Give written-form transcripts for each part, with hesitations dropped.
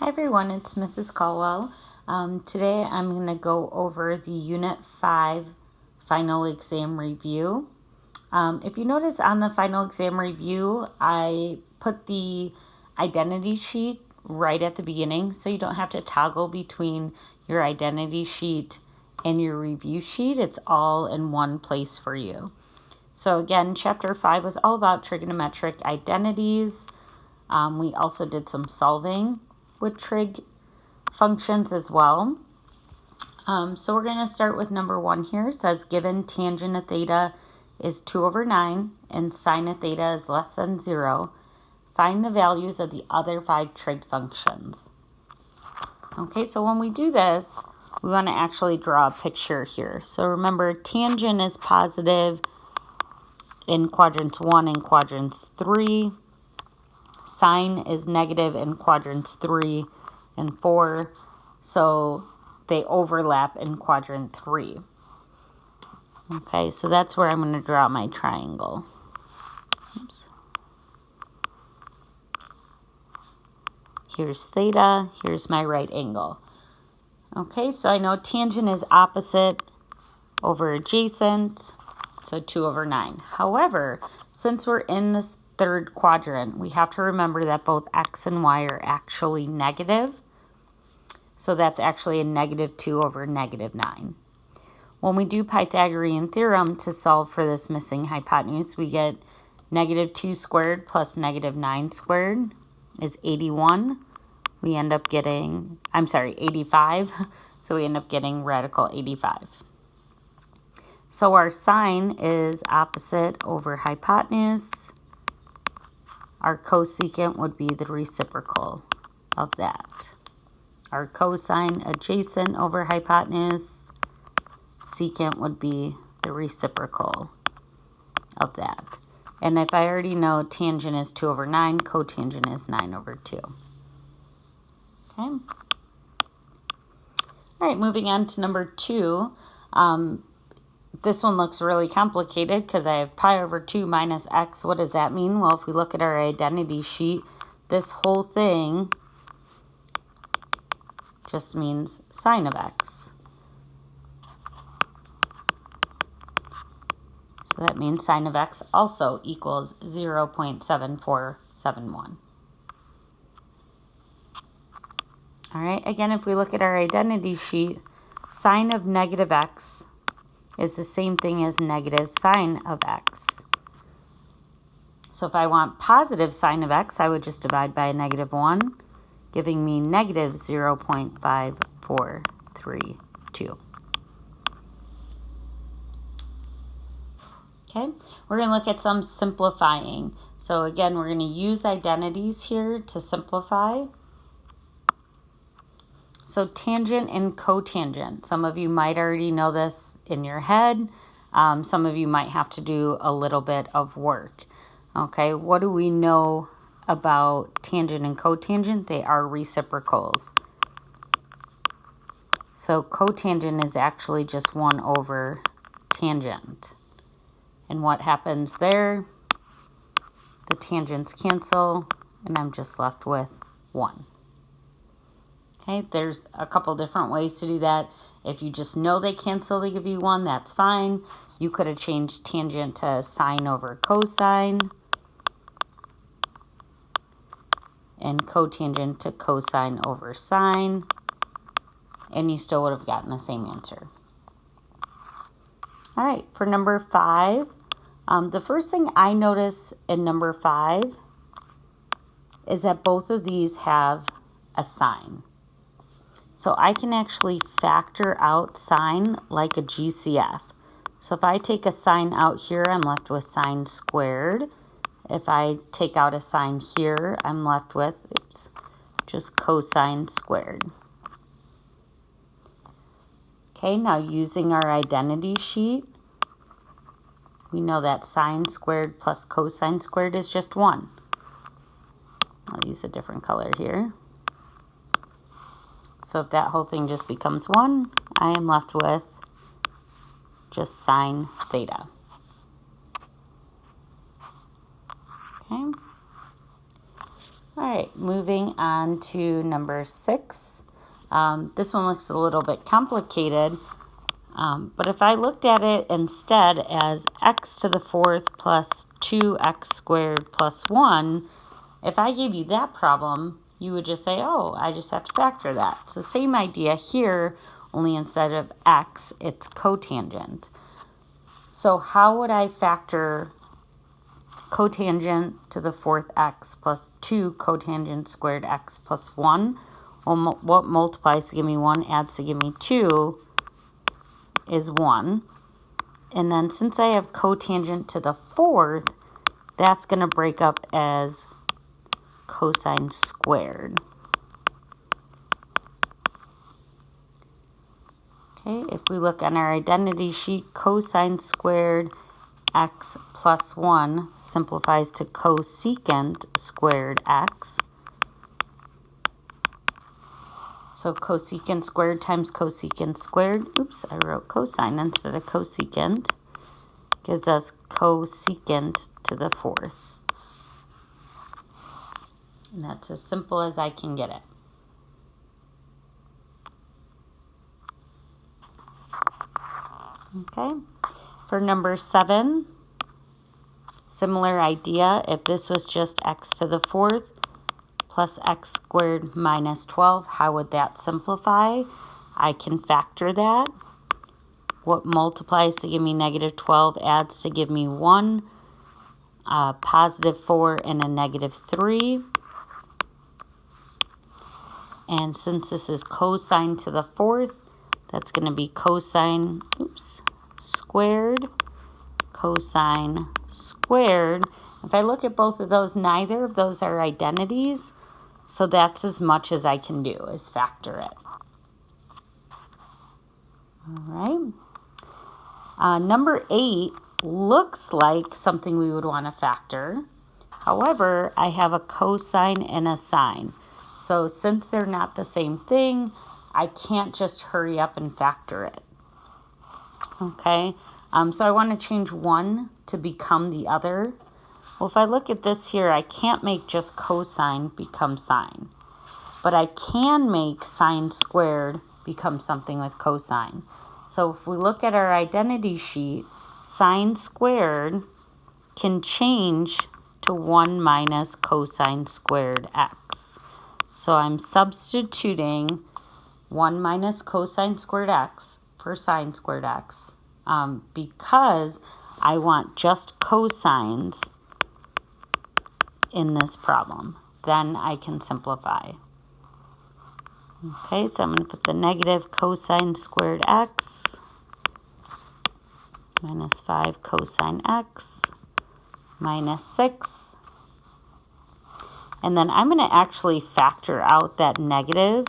Hi everyone, it's Mrs. Caldwell. Today I'm going to go over the Unit 5 final exam review. If you notice on the final exam review, I put the identity sheet right at the beginning, so you don't have to toggle between your identity sheet and your review sheet. It's all in one place for you. So again, Chapter 5 was all about trigonometric identities. We also did some solving with trig functions as well. So we're going to start with number 1 here. It says given tangent of theta is 2 over 9 and sine of theta is less than 0. Find the values of the other 5 trig functions. Okay, so when we do this, we want to actually draw a picture here. So remember, tangent is positive in quadrants 1 and quadrants 3. Sine is negative in quadrants 3 and 4, so they overlap in quadrant 3. Okay, so that's where I'm going to draw my triangle. Oops. Here's theta, here's my right angle. Okay, so I know tangent is opposite over adjacent, so 2 over 9. However, since we're in this third quadrant, we have to remember that both x and y are actually negative. So that's actually a negative 2 over negative 9. When we do Pythagorean theorem to solve for this missing hypotenuse, we get negative 2 squared plus negative 9 squared is 81. We end up getting, 85. So we end up getting radical 85. So our sine is opposite over hypotenuse. Our cosecant would be the reciprocal of that. Our cosine adjacent over hypotenuse. Secant would be the reciprocal of that. And if I already know tangent is 2 over 9, cotangent is 9 over 2. Okay. All right, moving on to number 2. This one looks really complicated because I have pi over 2 minus x. What does that mean? Well, if we look at our identity sheet, this whole thing just means sine of x. So that means sine of x also equals 0.7471. All right, again, if we look at our identity sheet, sine of negative x is the same thing as negative sine of x. So if I want positive sine of x, I would just divide by a negative 1, giving me negative 0.5432. Okay, we're going to look at some simplifying. So again, we're going to use identities here to simplify. So tangent and cotangent. Some of you might already know this in your head. Some of you might have to do a little bit of work. Okay, what do we know about tangent and cotangent? They are reciprocals. So cotangent is actually just 1 over tangent. And what happens there? The tangents cancel, and I'm just left with 1. Okay, there's a couple different ways to do that. If you just know they cancel, they give you 1, that's fine. You could have changed tangent to sine over cosine, and cotangent to cosine over sine, and you still would have gotten the same answer. All right, for number 5, the first thing I notice in number 5 is that both of these have a sine. So I can actually factor out sine like a GCF. So if I take a sine out here, I'm left with sine squared. If I take out a sine here, I'm left with, just cosine squared. Okay, now using our identity sheet, we know that sine squared plus cosine squared is just 1. I'll use a different color here. So if that whole thing just becomes 1, I am left with just sine theta. Okay. All right, moving on to number 6. This one looks a little bit complicated, but if I looked at it instead as x to the 4th plus 2x squared plus 1, if I gave you that problem, you would just say, oh, I just have to factor that. So same idea here, only instead of x, it's cotangent. So how would I factor cotangent to the 4th x plus 2 cotangent squared x plus 1? Well, what multiplies to give me 1 adds to give me 2 is 1. And then since I have cotangent to the 4th, that's going to break up as cosine squared. Okay, if we look on our identity sheet, cosine squared x plus 1 simplifies to cosecant squared x. So cosecant squared times cosecant squared, oops, I wrote cosine instead of cosecant, gives us cosecant to the 4th. And that's as simple as I can get it. Okay, for number 7, similar idea. If this was just x to the 4th plus x squared minus 12, how would that simplify? I can factor that. What multiplies to give me negative 12 adds to give me 1, positive 4, and a negative 3. And since this is cosine to the 4th, that's going to be cosine, squared, cosine squared. If I look at both of those, neither of those are identities, so that's as much as I can do, is factor it. All right. Number 8 looks like something we would want to factor. However, I have a cosine and a sine. So since they're not the same thing, I can't just hurry up and factor it. Okay, so I want to change one to become the other. Well, if I look at this here, I can't make just cosine become sine. But I can make sine squared become something with cosine. So if we look at our identity sheet, sine squared can change to 1 minus cosine squared x. So I'm substituting 1 minus cosine squared x for sine squared x because I want just cosines in this problem. Then I can simplify. Okay, so I'm going to put the negative cosine squared x minus 5 cosine x minus 6. And then I'm going to actually factor out that negative.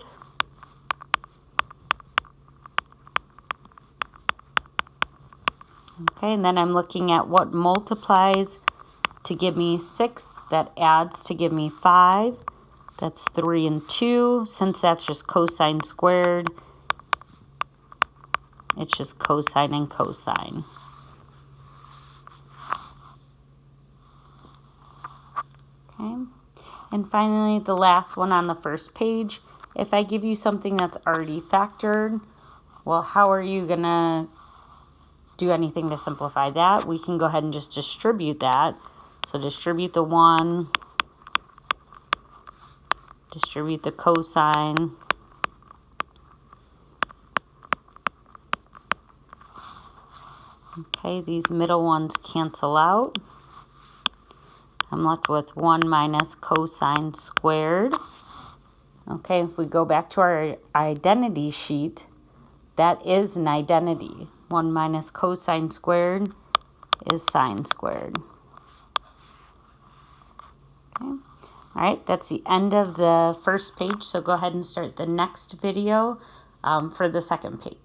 Okay, and then I'm looking at what multiplies to give me 6. That adds to give me 5. That's 3 and 2. Since that's just cosine squared, it's just cosine and cosine. Okay. And finally, the last one on the first page. If I give you something that's already factored, well, how are you going to do anything to simplify that? We can go ahead and just distribute that. So distribute the 1, distribute the cosine, okay, these middle ones cancel out. I'm left with 1 minus cosine squared. Okay, if we go back to our identity sheet, that is an identity. 1 minus cosine squared is sine squared. Okay. All right, that's the end of the first page, so go ahead and start the next video for the second page.